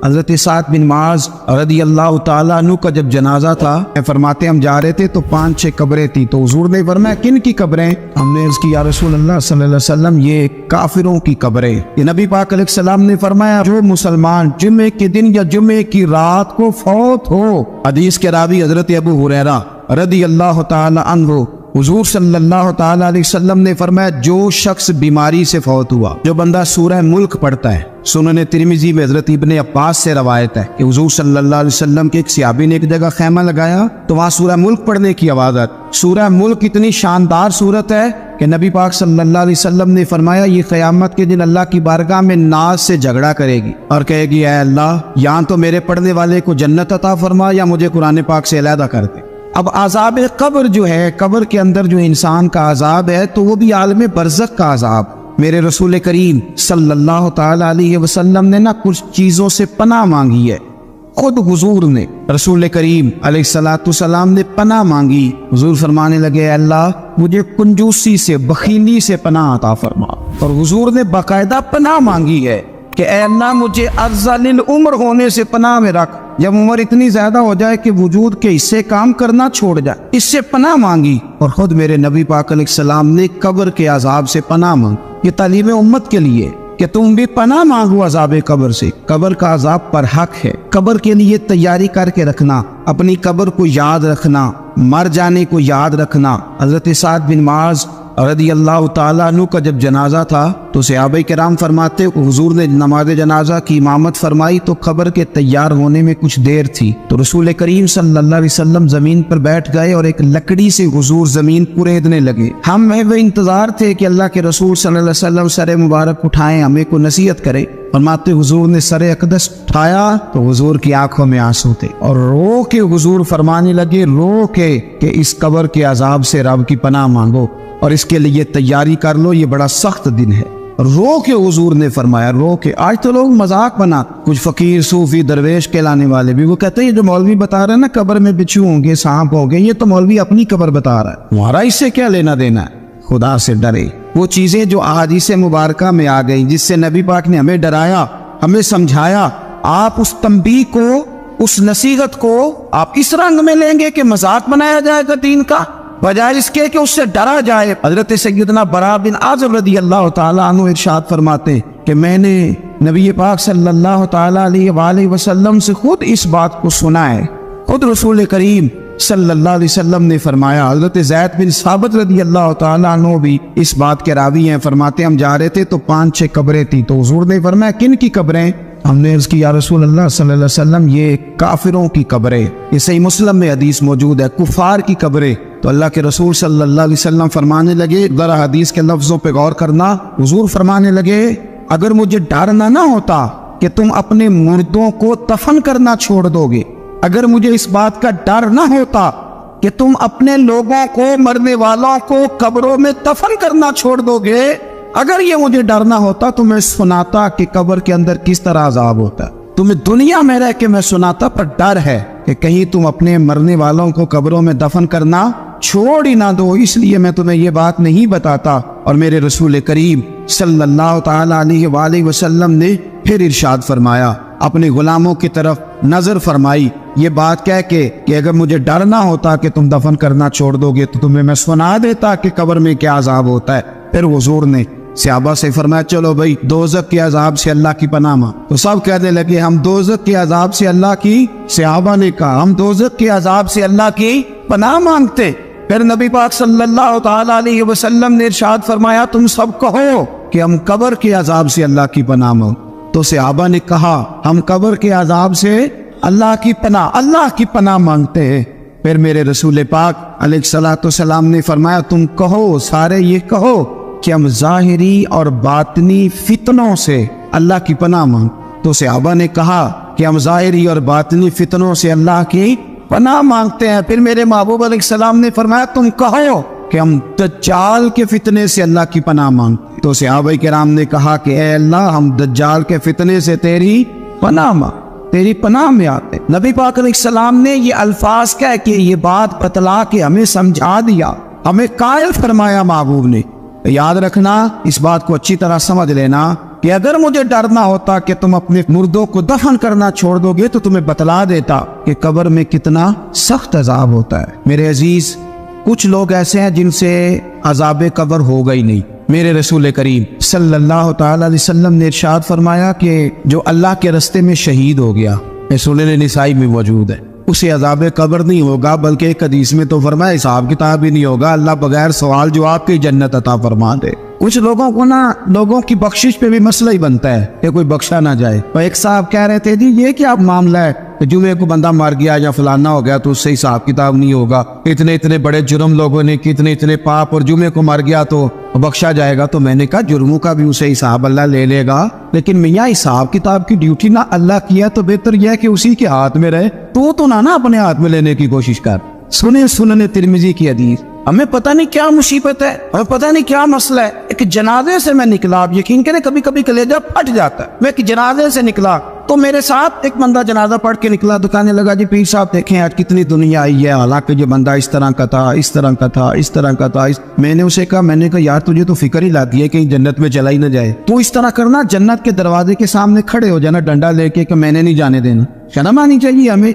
حضرت سعد بن معاذ رضی اللہ تعالیٰ عنہ کا جب جنازہ تھا، فرماتے ہم جا رہے تھے تو 5-6 قبریں تھی، تو حضور نے فرمایا کن کی قبریں؟ ہم نے عرض کی یا رسول اللہ صلی اللہ علیہ وسلم یہ کافروں کی قبریں۔ یہ نبی پاک علیہ السلام نے فرمایا جو مسلمان جمعے کے دن یا جمعے کی رات کو فوت ہو، حدیث کے راوی حضرت ابو ہریرہ رضی اللہ تعالیٰ عنہ، حضور صلی اللہ تعالیٰ علیہ وسلم نے فرمایا جو شخص بیماری سے فوت ہوا، جو بندہ سورہ ملک پڑھتا ہے، سنن ترمذی میں حضرت ابن عباس سے روایت ہے کہ حضور صلی اللہ علیہ وسلم کے ایک صحابی نے ایک جگہ خیمہ لگایا تو وہاں سورہ ملک پڑھنے کی آواز آتی۔ سورہ ملک اتنی شاندار صورت ہے کہ نبی پاک صلی اللہ علیہ وسلم نے فرمایا یہ قیامت کے دن اللہ کی بارگاہ میں ناز سے جھگڑا کرے گی اور کہے گی اے اللہ یہاں تو میرے پڑھنے والے کو جنت عطا فرما یا مجھے قرآن پاک سے علیحدہ کر دے۔ اب عذاب قبر جو ہے، قبر کے اندر جو انسان کا عذاب ہے تو وہ بھی عالم برزخ کا عذاب۔ میرے رسول کریم صلی اللہ تعالیٰ علیہ وسلم نے کچھ چیزوں سے پناہ مانگی ہے، خود حضور نے، رسول کریم علیہ السلام نے پناہ مانگی۔ حضور فرمانے لگے اے اللہ مجھے کنجوسی سے، بخیلی سے پناہ عطا فرما، اور حضور نے باقاعدہ پناہ مانگی ہے کہ اے اللہ مجھے ارذل العمر ہونے سے پناہ میں رکھ، جب عمر اتنی زیادہ ہو جائے کہ وجود کے حصے کام کرنا چھوڑ جائے، اس سے پناہ مانگی۔ اور خود میرے نبی پاک علیہ السلام نے قبر کے عذاب سے پناہ مانگی۔ یہ تعلیم امت کے لیے کہ تم بھی پناہ مانگو عذاب قبر سے۔ قبر کا عذاب پر حق ہے، قبر کے لیے تیاری کر کے رکھنا، اپنی قبر کو یاد رکھنا، مر جانے کو یاد رکھنا۔ حضرت سعد بن معاذ رضی اللہ تعالیٰ عنہ کا جب جنازہ تھا تو صحابہ کرام فرماتے حضور نے نماز جنازہ کی امامت فرمائی تو قبر کے تیار ہونے میں کچھ دیر تھی، تو رسول کریم صلی اللہ علیہ وسلم زمین پر بیٹھ گئے اور ایک لکڑی سے حضور زمین کریدنے لگے۔ ہم وہ انتظار تھے کہ اللہ کے رسول صلی اللہ علیہ وسلم سر مبارک اٹھائیں، ہمیں کو نصیحت کرے، فرماتے حضور نے سر اقدس اٹھایا تو حضور کی آنکھوں میں آنسو تھے، اور رو کے حضور فرمانے لگے، رو کے کہ اس قبر کے عذاب سے رب کی پناہ مانگو اور اس کے لیے تیاری کر لو، یہ بڑا سخت دن ہے۔ رو کے حضور نے فرمایا، رو کے۔ آج تو لوگ مذاق بنا، کچھ فقیر صوفی درویش کہلانے والے بھی وہ کہتے ہیں یہ جو مولوی بتا رہے ہیں نا قبر میں بچھو ہوں گے، سانپ ہوں گے، یہ تو مولوی اپنی قبر بتا رہا ہے، تمہارا اس سے کیا لینا دینا ہے؟ خدا سے ڈرے۔ وہ چیزیں جو احادیث مبارکہ میں آ گئی جس سے نبی پاک نے ہمیں ڈرایا، ہمیں سمجھایا، آپ اس تنبیہ کو، اس نصیحت کو آپ اس رنگ میں لیں گے کہ مذاق بنایا جائے گا دین کا، بجائے اس کے کہ اس سے ڈرا جائے۔ حضرت سیدنا برا بن عازب رضی اللہ تعالیٰ عنہ ارشاد فرماتے کہ میں نے نبی پاک صلی اللہ تعالیٰ علیہ وآلہ وسلم سے خود اس بات کو سنا ہے، خود رسول کریم صلی اللہ علیہ وسلم نے فرمایا۔ حضرت زید بن ثابت رضی اللہ تعالیٰ عنہ بھی اس بات کے راوی ہیں، فرماتے ہم جا رہے تھے تو 5-6 قبریں تھی، تو حضور نے فرمایا کن کی قبریں؟ ہم نے عرض کی یا رسول اللہ صلی اللہ علیہ وسلم یہ کافروں کی قبریں۔ یہ صحیح مسلم میں حدیث موجود ہے، کفار کی قبریں۔ تو اللہ کے رسول صلی اللہ علیہ وسلم فرمانے لگے، ذرا حدیث کے لفظوں پہ غور کرنا، حضور فرمانے لگے اگر مجھے ڈر نہ ہوتا کہ تم اپنے مردوں کو دفن کرنا چھوڑ دو گے، اگر مجھے اس بات کا ڈر نہ ہوتا کہ تم اپنے لوگوں کو، مرنے والوں کو قبروں میں دفن کرنا چھوڑ دو گے، اگر یہ مجھے ڈر نہ ہوتا تو میں سناتا کہ قبر کے اندر کس طرح عذاب ہوتا ہے۔ تمہیں دنیا میں رہ کے میں سناتا، پر ڈر ہے کہ کہیں تم اپنے مرنے والوں کو قبروں میں دفن کرنا چھوڑ ہی نہ دو، اس لیے میں تمہیں یہ بات نہیں بتاتا۔ اور میرے رسول کریم صلی اللہ تعالیٰ علیہ وآلہ وسلم نے پھر ارشاد فرمایا، اپنے غلاموں کی طرف نظر فرمائی، یہ بات کہہ کے کہ اگر مجھے ڈر نہ ہوتا کہ تم دفن کرنا چھوڑ دو گے تو تمہیں میں سنا دیتا کہ قبر میں کیا عذاب ہوتا ہے۔ پھر حضور نے صحابہ سے فرمایا چلو بھائی دوزخ کے عذاب سے اللہ کی پناہ مانگ، تو سب کہنے لگے ہم دوزخ کے عذاب سے اللہ کی، صحابہ نے کہا ہم دوزخ کے عذاب سے اللہ کی پناہ مانگتے۔ پھر نبی پاک صلی اللہ تعالیٰ علیہ وسلم نے ارشاد فرمایا تم سب کہو کہ ہم قبر کے عذاب سے اللہ کی پناہ مانگ، تو صحابہ نے کہا ہم قبر کے عذاب سے اللہ کی پناہ مانگتے ہیں۔ پھر میرے رسول پاک علیہ الصلوۃ والسلام نے فرمایا تم کہو، سارے یہ کہو کہ ہم ظاہری اور باطنی فتنوں سے اللہ کی پناہ مانگ، تو صحابہ نے کہا کہ ہم ظاہری اور باطنی فتنوں سے اللہ کی پناہ مانگتے ہیں۔ پھر میرے محبوب علیہ السلام نے فرمایا تم کہو کہ ہم دجال کے فتنے سے اللہ کی پناہ مانگتے ہیں، تو صحابہ کرام نے کہا کہ اے اللہ ہم دجال کے فتنے سے تیری پناہ مانگ، تیری پناہ میں آتے۔ نبی پاک علیہ السلام نے یہ الفاظ کہہ کے یہ بات بتلا کے ہمیں سمجھا دیا، ہمیں قائل فرمایا محبوب نے۔ یاد رکھنا، اس بات کو اچھی طرح سمجھ لینا کہ کہ اگر مجھے ڈر نہ ہوتا کہ تم اپنے مردوں کو دفن کرنا چھوڑ دو گے تو تمہیں بتلا دیتا کہ قبر میں کتنا سخت عذاب ہوتا ہے۔ میرے عزیز، کچھ لوگ ایسے ہیں جن سے عذاب قبر ہوگا ہی نہیں۔ میرے رسول کریم صلی اللہ تعالی علیہ وسلم نے ارشاد فرمایا کہ جو اللہ کے رستے میں شہید ہو گیا، سنن نسائی میں موجود ہے، اسے عذاب قبر نہیں ہوگا، بلکہ ایک حدیث میں تو فرمایا حساب کتاب ہی نہیں ہوگا، اللہ بغیر سوال جواب کے جنت عطا فرما دے۔ کچھ لوگوں کو نا لوگوں کی بخشش پہ بھی مسئلہ ہی بنتا ہے کہ کوئی بخشا نہ جائے۔ اور ایک صاحب کہہ رہے تھے جی یہ کیا معاملہ ہے کہ جمعے کو بندہ مر گیا یا فلانا ہو گیا تو اس سے حساب کتاب نہیں ہوگا، اتنے بڑے جرم لوگوں نے اتنے پاپ، اور جمعے کو مر گیا تو بخشا جائے گا۔ تو میں نے کہا جرموں کا بھی اسے حساب اللہ لے لے گا، لیکن میاں حساب کتاب کی ڈیوٹی نہ اللہ کیا تو بہتر یہ ہے کہ اسی کے ہاتھ میں رہے، تو نہ اپنے ہاتھ میں لینے کی کوشش کر۔ سنن ترمذی کی حدیث، ہمیں پتہ نہیں کیا مصیبت ہے، ہمیں پتہ نہیں کیا مسئلہ ہے۔ ایک جنازے سے میں نکلا، آپ یقین کریں کبھی کبھی کلیجہ پھٹ جاتا ہے۔ میں ایک جنازے سے نکلا تو میرے ساتھ ایک بندہ جنازہ پڑھ کے نکلا تو کہنے لگا جی پیر صاحب دیکھیں آج کتنی دنیا آئی ہے، حالانکہ یہ بندہ اس طرح کا تھا، اس طرح کا تھا، اس طرح کا تھا۔ میں نے اسے کہا یار تجھے تو فکر ہی لاتی ہے کہیں جنت میں چلا ہی نہ جائے، تو اس طرح کرنا جنت کے دروازے کے سامنے کھڑے ہو جانا ڈنڈا لے کے کہ میں نے نہیں جانے دینا۔ شرم آنی چاہیے ہمیں۔